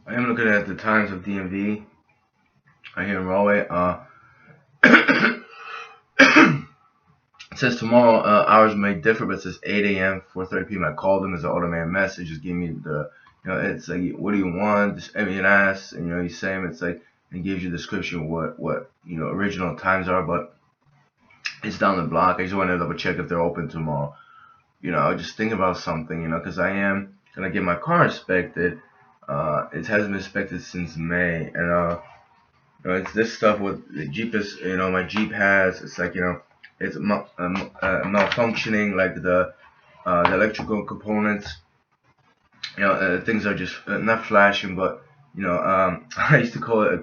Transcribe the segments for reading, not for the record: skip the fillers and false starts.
I am looking at the times of DMV right here in Rahway. It says tomorrow hours may differ, but it says 8 a.m. 4:30 p.m. I called them as an automated message, just give me the, it's like, what do you want? Just everything asked, and you say it's like, it gives you a description of what original times are, but it's down the block. I just wanted to double check if they're open tomorrow. I was just thinking about something, because I am gonna get my car inspected. It hasn't been inspected since May, and it's this stuff with the Jeep is, my Jeep has. It's like, it's malfunctioning, like the electrical components. Things are just not flashing, but I used to call it.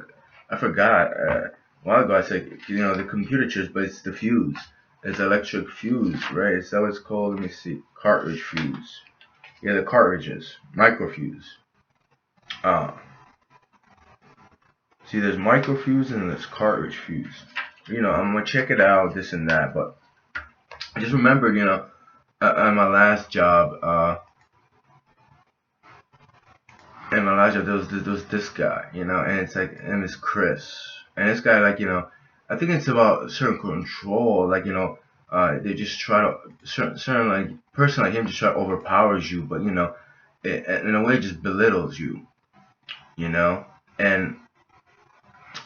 I forgot a while ago. I said, the computer chips, but it's the fuse. It's electric fuse, right? Is that what it's called? Let me see. Cartridge fuse. Yeah, the cartridges, microfuse. Uh, See, there's microfuse and there's cartridge fuse. I'm gonna check it out, this and that. But I just remembered, at my last job, there was this guy, and it's like, and it's Chris, and this guy, like, I think it's about certain control, like, they just try to certain like person like him just try to overpowers you, but in a way just belittles you, you know, and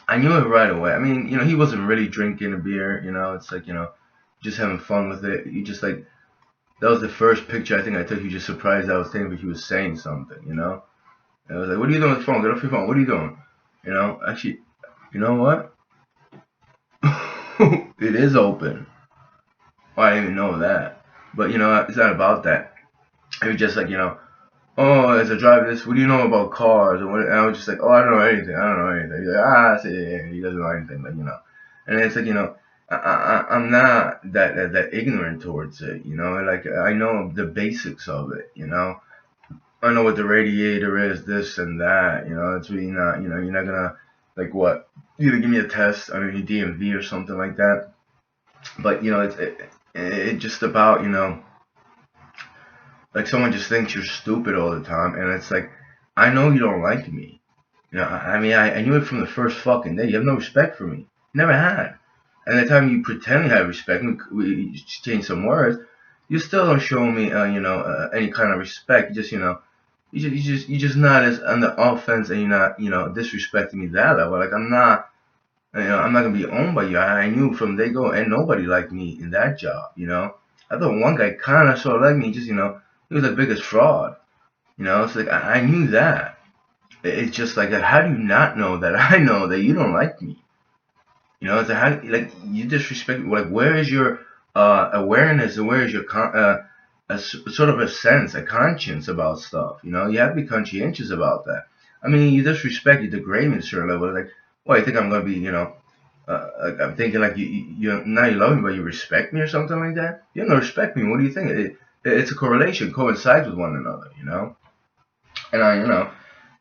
I knew it right away. I mean, he wasn't really drinking a beer, it's like, just having fun with it. He just like, that was the first picture I think I took. He just surprised I was thinking, but he was saying something, And I was like, what are you doing with the phone? Get off your phone. What are you doing? Actually, you know what? It is open. Oh, I didn't even know that. But, it's not about that. It was just like, oh, as a driver, what do you know about cars? And I was just like, oh, I don't know anything. I don't know anything. He's like, I see, yeah, he doesn't know anything. But, and it's like, I'm not that ignorant towards it, like, I know the basics of it, I know what the radiator is, this and that, it's really not, you're not gonna, like, what, either give me a test on any DMV or something like that, but, it's just about, like, someone just thinks you're stupid all the time, and it's like, I know you don't like me, I mean, I knew it from the first fucking day. You have no respect for me, never had, and the time you pretend you have respect, we change some words, you still don't show me, any kind of respect, just, you're just not as on the offense, and you're not, disrespecting me that level. Like, I'm not gonna be owned by you. I knew from day go, and nobody liked me in that job. I thought one guy kind of sort of liked me, just, he was the biggest fraud. It's like, I knew that. It's just like, how do you not know that? I know that you don't like me. It's like, how, like, you disrespect me. Like, where is your awareness, and where is your sort of a sense, a conscience about stuff. You have to be conscientious about that. I mean, you disrespect, you degrade me to a certain level. Like, well, you think I'm gonna be, like, I'm thinking like you now you love me, but you respect me or something like that. You don't respect me. What do you think? It's a correlation, coincides with one another. And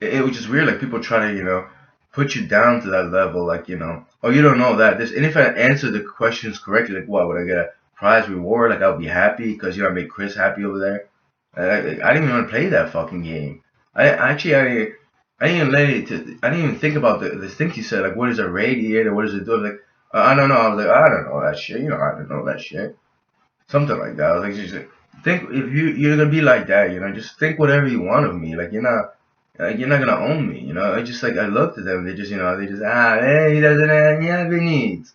it was just weird. Like, people try to, put you down to that level. Like, oh, you don't know that. This, and if I answer the questions correctly, like, what would I get a prize reward? Like, I'll be happy because I made Chris happy over there. I didn't even want to play that fucking game. I didn't even I didn't even think about the things he said. Like, what is a radiator? What does it do? I was like, I don't know. I was like, I don't know that shit. I don't know that shit. Something like that. I was like, just think, if you're gonna be like that, just think whatever you want of me. Like, you're not gonna own me. I just, like, I looked at them. They just hey, he doesn't have any needs.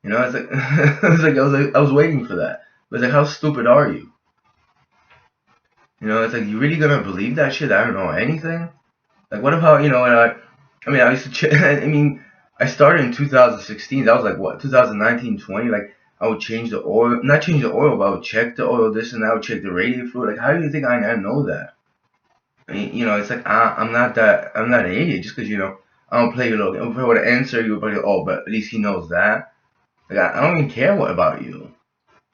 It's like I was waiting for that. But it's like, how stupid are you? It's like, you really gonna believe that shit? I don't know anything. Like, what about, I mean, I used to I mean, I started in 2016. That was like, what, 2019, 20? Like, I would change the oil, not change the oil, but I would check the oil, this and that. I would check the radiator fluid. Like, how do you think I know that? I mean, it's like, I'm not an idiot just because, I don't play your little game. If I were to answer, you would be like, oh, but at least he knows that. Like, I don't even care what about you.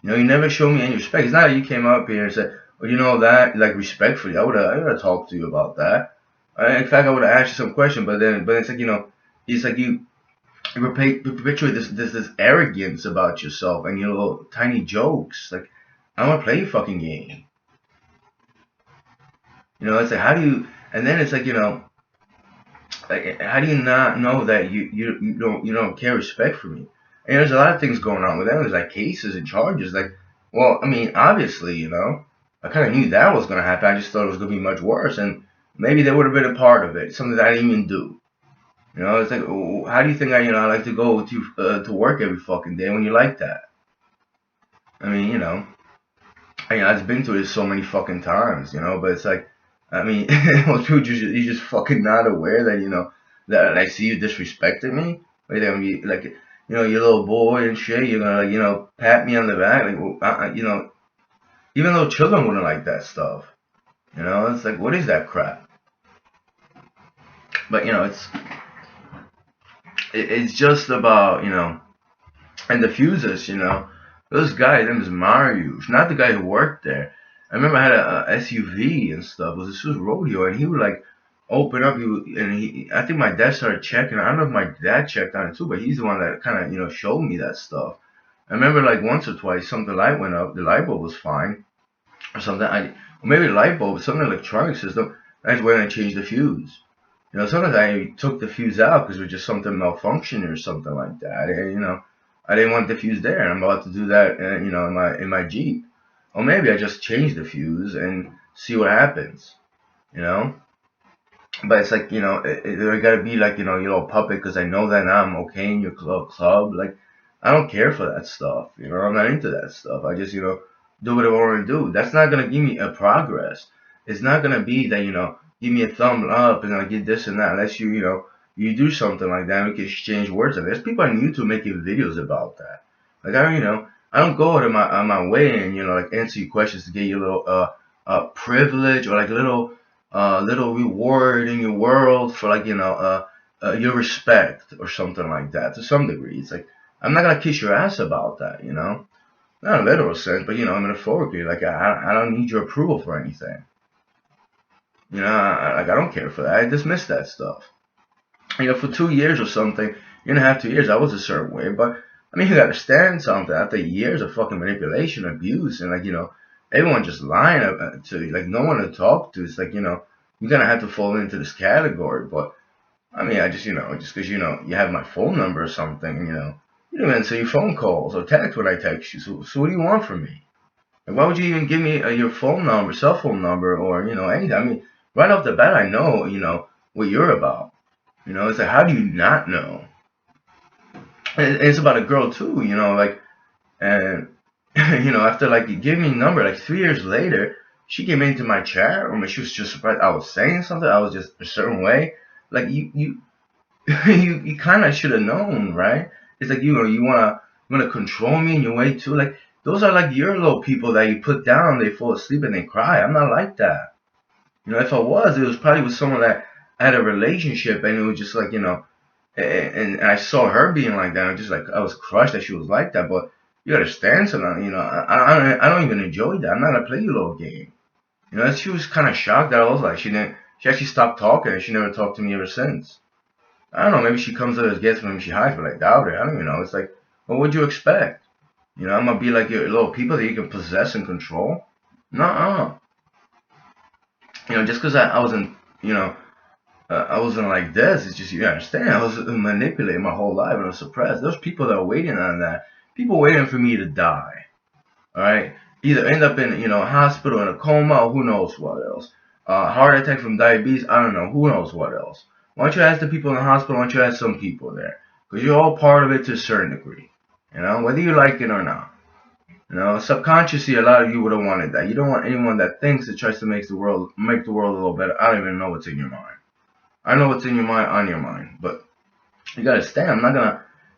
You never show me any respect. It's not like you came up here and said, well, that, like, respectfully. I would have talked to you about that. In fact, I would have asked you some question, but it's like, it's like you perpetuate this arrogance about yourself and your little tiny jokes. Like, I want to play your fucking game. It's like, how do you? And then it's like, Like, how do you not know that you don't care respect for me? And there's a lot of things going on with them. There's like cases and charges. Like, well, I mean, obviously, I kind of knew that was gonna happen. I just thought it was gonna be much worse, and maybe they would have been a part of it, something that I didn't even do. It's like, how do you think I like to go to work every fucking day when you like that? I mean, I've been through this so many fucking times, but it's like, I mean, most people you just fucking not aware that, that I see you disrespecting me. Like, they're gonna be like, your little boy and shit, you're gonna, like, pat me on the back. Like, well, even though children wouldn't like that stuff. It's like, what is that crap? But, it's just about, and the fuses, those guys, them is Marius, not the guy who worked there. I remember I had a SUV and stuff. This was rodeo, and he would like open up. I think my dad started checking. I don't know if my dad checked on it too, but he's the one that kind of showed me that stuff. I remember like once or twice, something light went up. The light bulb was fine, or something. Or maybe the light bulb, something electronic system. I just went and changed the fuse. Sometimes I took the fuse out because it was just something malfunctioning or something like that. And, I didn't want the fuse there, and I'm about to do that, in my Jeep. Or maybe I just change the fuse and see what happens, you know. But it's like, there gotta be like, your little puppet because I know that now I'm okay in your club. Like, I don't care for that stuff, I'm not into that stuff. I just, do what I want to do. That's not gonna give me a progress. It's not gonna be that, give me a thumb up and I get this and that unless you do something like that and we can exchange words. And there's people on YouTube making videos about that. Like, I don't go out of my way and, like answer your questions to get you a little, privilege or like a little reward in your world for like your respect or something like that to some degree. It's like I'm not gonna kiss your ass about that, not in a literal sense, but metaphorically. Like I don't need your approval for anything. Like I don't care for that. I dismiss that stuff. For 2 years or something, year and a half, 2 years, I was a certain way, but I mean, you gotta stand something after years of fucking manipulation, abuse, and like everyone just lying to you, like no one to talk to. It's like you're gonna have to fall into this category. But I mean, I just just because you have my phone number or something, you don't answer your phone calls or text when I text you. So what do you want from me? Like, why would you even give me your phone number, cell phone number, or anything? I mean, right off the bat, I know what you're about. It's like, how do you not know? And it's about a girl too, like, and after like you give me a number, like 3 years later, she came into my chat room and she was just surprised I was saying something. I was just a certain way. Like you you kind of should have known, right? It's like you wanna control me in your way too. Like those are like your little people that you put down, they fall asleep and they cry. I'm not like that. If I was, it was probably with someone that I had a relationship and it was just like and I saw her being like that. I was crushed that she was like that. But you gotta stand something. I don't even enjoy that. I'm not gonna play your little game. She was kind of shocked that I was like, she actually stopped talking and she never talked to me ever since. I don't know. Maybe she comes to as guest, maybe she hides, but I doubt it. I don't even know. It's like, well, what'd you expect? I'm gonna be like your little people that you can possess and control. Nuh-uh. Just because I wasn't, I wasn't like this. It's just you understand. I was manipulated my whole life and I was suppressed. There's people that are waiting on that. People waiting for me to die. All right, either end up in a hospital in a coma or who knows what else. Heart attack from diabetes. I don't know. Who knows what else? Why don't you ask the people in the hospital? Why don't you ask some people there? Because you're all part of it to a certain degree. Whether you like it or not. Subconsciously, a lot of you would have wanted that. You don't want anyone that thinks that tries to make the world a little better. I don't even know what's in your mind. I know what's in your mind on your mind, but you gotta stand. I'm not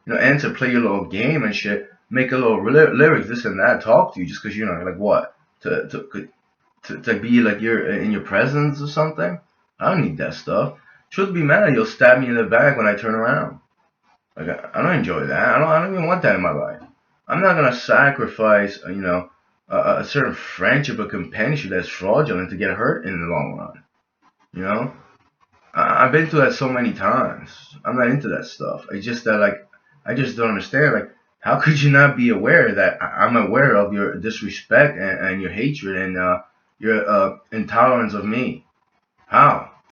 gonna, answer, play your little game and shit, make a little lyrics, this and that, talk to you just because like what to be like you're in your presence or something. I don't need that stuff. Truth be mad, you'll stab me in the back when I turn around. Like I don't enjoy that. I don't even want that in my life. I'm not gonna sacrifice, a certain friendship or companionship that's fraudulent to get hurt in the long run. I've been through that so many times. I'm not into that stuff. It's just that like I just don't understand. Like, how could you not be aware that I'm aware of your disrespect and your hatred and your intolerance of me? How?